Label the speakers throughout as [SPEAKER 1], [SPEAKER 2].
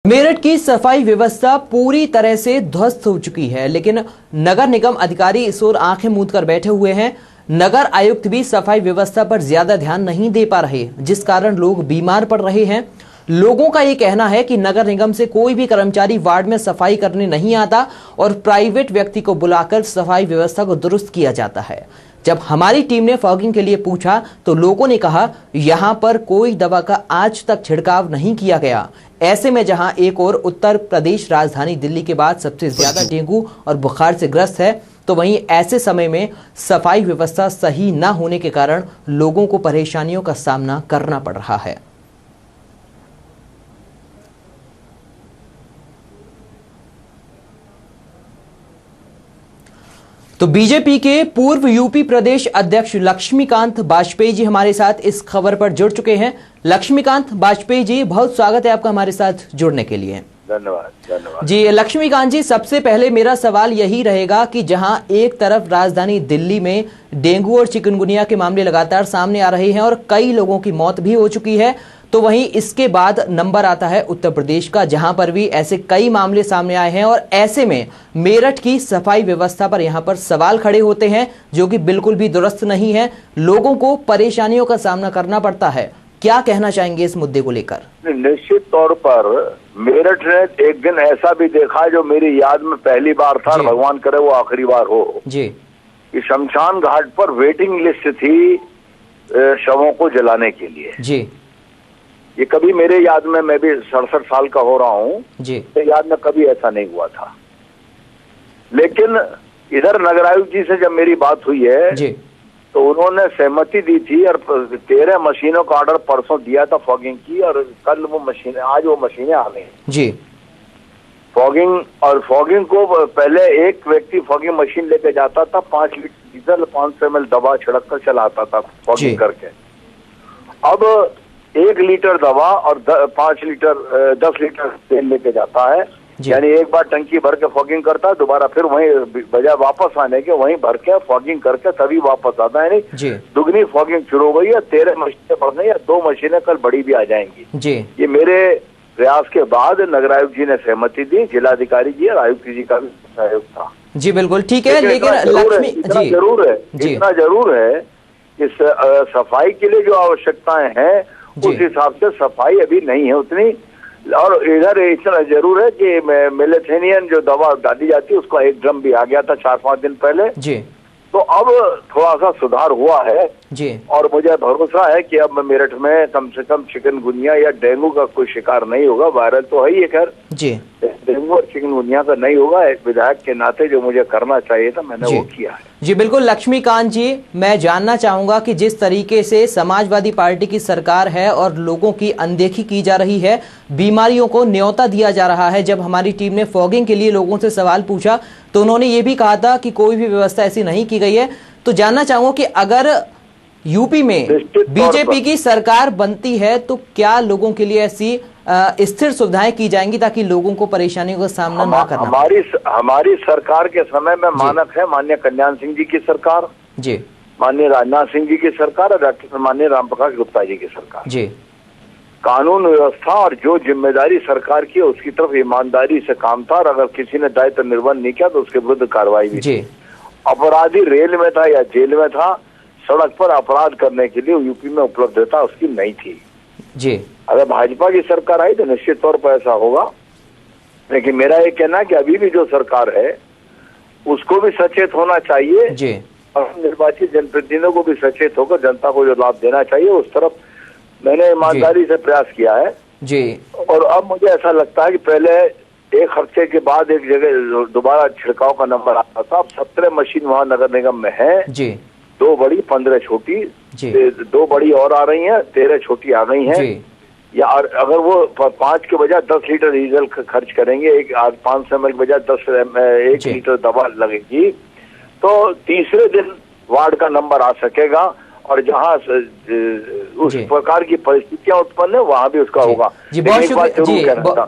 [SPEAKER 1] मेरठ की सफाई व्यवस्था पूरी तरह से ध्वस्त हो चुकी है, लेकिन नगर निगम अधिकारी इस ओर आंखें मूंद कर बैठे हुए हैं। नगर आयुक्त भी सफाई व्यवस्था पर ज्यादा ध्यान नहीं दे पा रहे, जिस कारण लोग बीमार पड़ रहे हैं। लोगों का ये कहना है कि नगर निगम से कोई भी कर्मचारी वार्ड में सफाई करने नहीं आता और प्राइवेट व्यक्ति को बुलाकर सफाई व्यवस्था को दुरुस्त किया जाता है। जब हमारी टीम ने फॉगिंग के लिए पूछा तो लोगों ने कहा यहां पर कोई दवा का आज तक छिड़काव नहीं किया गया। ऐसे में जहां एक और उत्तर प्रदेश राजधानी दिल्ली के बाद सबसे ज्यादा डेंगू और बुखार से ग्रस्त है, तो वहीं ऐसे समय में सफाई व्यवस्था सही न होने के कारण लोगों को परेशानियों का सामना करना पड़ रहा है। तो बीजेपी के पूर्व यूपी प्रदेश अध्यक्ष लक्ष्मीकांत वाजपेयी जी हमारे साथ इस खबर पर जुड़ चुके हैं। लक्ष्मीकांत वाजपेयी जी, बहुत स्वागत है आपका हमारे साथ जुड़ने के लिए।
[SPEAKER 2] धन्यवाद
[SPEAKER 1] जी। लक्ष्मीकांत जी, सबसे पहले मेरा सवाल यही रहेगा कि जहां एक तरफ राजधानी दिल्ली में डेंगू और चिकनगुनिया के मामले लगातार सामने आ रहे हैं और कई लोगों की मौत भी हो चुकी है, तो वहीं इसके बाद नंबर आता है उत्तर प्रदेश का, जहां पर भी ऐसे कई मामले सामने आए हैं। और ऐसे में मेरठ की सफाई व्यवस्था पर यहां पर सवाल खड़े होते हैं, जो कि बिल्कुल भी दुरुस्त नहीं है। लोगों को परेशानियों का सामना करना पड़ता है। क्या कहना चाहेंगे इस मुद्दे को लेकर?
[SPEAKER 2] निश्चित तौर पर मेरठ ने एक दिन ऐसा भी देखा जो मेरी याद में पहली बार था, भगवान करे वो आखिरी बार हो जी, कि शमशान घाट पर वेटिंग लिस्ट थी शवों को जलाने के लिए जी। ये कभी मेरे याद में, मैं भी 67 साल का हो रहा हूँ जी, मेरे याद में कभी ऐसा नहीं हुआ था। लेकिन इधर नगर आयुक्त जी से जब मेरी बात हुई है जी, तो उन्होंने सहमति दी थी और 13 मशीनों का ऑर्डर परसों दिया था फॉगिंग की, और कल वो मशीनें, आज वो मशीनें आ गई जी। फॉगिंग को पहले एक व्यक्ति फॉगिंग मशीन लेके जाता था, 5 लीटर डीजल 500 ml दवा छिड़क कर चलाता था फॉगिंग करके। अब 1 लीटर दवा और 10 लीटर तेल लेके जाता है, यानी एक बार टंकी भर के फॉगिंग करता है, दोबारा फिर वहीं बजाय वापस आने के वहीं भर के फॉगिंग करके तभी वापस आता है। नहीं, दुगनी फॉगिंग शुरू हो गई है। 13 मशीनें बढ़ गई है, 2 मशीनें कल बड़ी भी आ जाएंगी जी। ये मेरे प्रयास के बाद नगर आयुक्त जी ने सहमति दी, जिलाधिकारी जी और आयुक्त जी का भी सहयोग था जी। बिल्कुल ठीक है, लेकिन इतना जरूर है कि सफाई के लिए जो आवश्यकताएं हैं उस हिसाब से सफाई अभी नहीं है उतनी। और इधर इतना जरूर है कि मेलेथेनियन जो दवा डाली जाती है उसका 1 ड्रम भी आ गया था 4-5 दिन पहले जी। तो अब थोड़ा सा सुधार हुआ है जी, और मुझे भरोसा है कि अब मेरठ में कम से कम चिकनगुनिया या डेंगू का कोई शिकार नहीं होगा। वायरल तो है ही खैर जी, डेंगू और चिकनगुनिया का नहीं होगा। एक विधायक के नाते जो मुझे करना चाहिए था मैंने वो किया है जी। बिल्कुल लक्ष्मीकांत जी, मैं जानना चाहूंगा कि जिस तरीके से समाजवादी पार्टी की सरकार है और लोगों की अनदेखी की जा रही है, बीमारियों को न्योता दिया जा रहा है। जब हमारी टीम ने फॉगिंग के लिए लोगों से सवाल पूछा तो उन्होंने ये भी कहा था कि कोई भी व्यवस्था ऐसी नहीं की गई है। तो जानना चाहूंगा कि अगर यूपी में बीजेपी की सरकार बनती है तो क्या लोगों के लिए ऐसी स्थिर सुविधाएं की जाएंगी ताकि लोगों को परेशानियों का सामना ना करना? हमारी सरकार के समय में मानक है माननीय कल्याण सिंह जी की सरकार जी, माननीय राजनाथ सिंह जी की सरकार और डॉक्टर माननीय रामप्रकाश गुप्ता जी की सरकार जी। कानून व्यवस्था और जो जिम्मेदारी सरकार की उसकी तरफ ईमानदारी से काम था, और अगर किसी ने दायित्व निर्वहन नहीं किया तो उसके विरुद्ध कार्रवाई भी जी। अपराधी रेल में था या जेल में था, सड़क पर अपराध करने के लिए यूपी में उपलब्धता उसकी नहीं थी जी। अगर भाजपा की सरकार आई तो निश्चित तौर पर ऐसा होगा। लेकिन मेरा ये कहना है कि अभी भी जो सरकार है उसको भी सचेत होना चाहिए जी, और निर्वाचित जनप्रतिनिधियों को भी सचेत होकर जनता को जो लाभ देना चाहिए उस तरफ मैंने ईमानदारी से प्रयास किया है जी। और अब मुझे ऐसा लगता है कि पहले 1 हफ्ते के बाद एक जगह दोबारा छिड़काव का नंबर आता था, अब 17 मशीन वहाँ नगर निगम में है जी। 2 बड़ी 15 छोटी, 2 बड़ी और आ रही हैं, 13 छोटी आ गई हैं। या अगर वो 5 के बजाय 10 लीटर डीजल खर्च करेंगे, एक 500 ml के बजाय 1 लीटर दवा लगेगी, तो तीसरे दिन वार्ड का नंबर आ सकेगा। और जहाँ उस प्रकार की परिस्थितियां उत्पन्न है वहाँ भी उसका होगा जी। बहुत शुक्रिया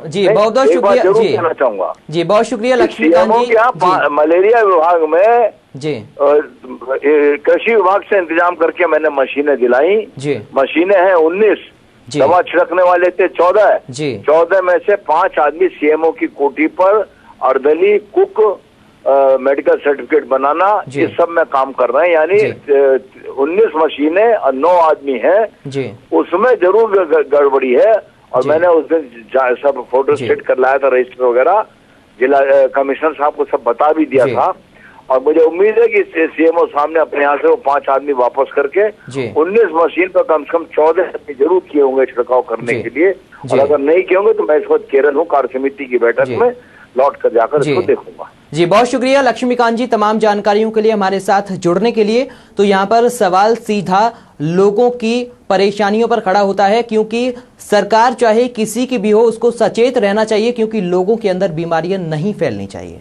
[SPEAKER 2] जी, बहुत शुक्रिया जी, कहना चाहूंगा जी, बहुत शुक्रिया लक्ष्मीकांत जी। मलेरिया विभाग में जी कृषि विभाग से इंतजाम करके मैंने मशीनें दिलाई जी। मशीनें हैं 19, दवा छिड़कने वाले थे 14 जी। 14 में से 5 आदमी सीएमओ की कोठी पर अर्दली कुक मेडिकल सर्टिफिकेट बनाना, इस सब में काम कर रहे हैं। यानी 19 मशीनें और 9 आदमी हैं, उसमें जरूर गड़बड़ी है। और मैंने उस दिन सब फोटो स्टेट कर लाया था, रजिस्टर वगैरह, जिला कमिश्नर साहब को सब बता भी दिया था। और मुझे उम्मीद है कि सीएमओ सामने अपने यहाँ से वो 5 आदमी वापस करके 19 मशीन पर कम से कम 14 आदमी जरूर किए होंगे छिड़काव करने के लिए। और अगर नहीं किए होंगे तो मैं इस वक्त केरल हूँ, कार्य समिति की बैठक में लौट कर जाकर इसको देखूंगा।
[SPEAKER 1] जी, बहुत शुक्रिया लक्ष्मीकांत जी तमाम जानकारियों के लिए, हमारे साथ जुड़ने के लिए। तो यहाँ पर सवाल सीधा लोगों की परेशानियों पर खड़ा होता है, क्योंकि सरकार चाहे किसी की भी हो उसको सचेत रहना चाहिए, क्योंकि लोगों के अंदर बीमारियां नहीं फैलनी चाहिए।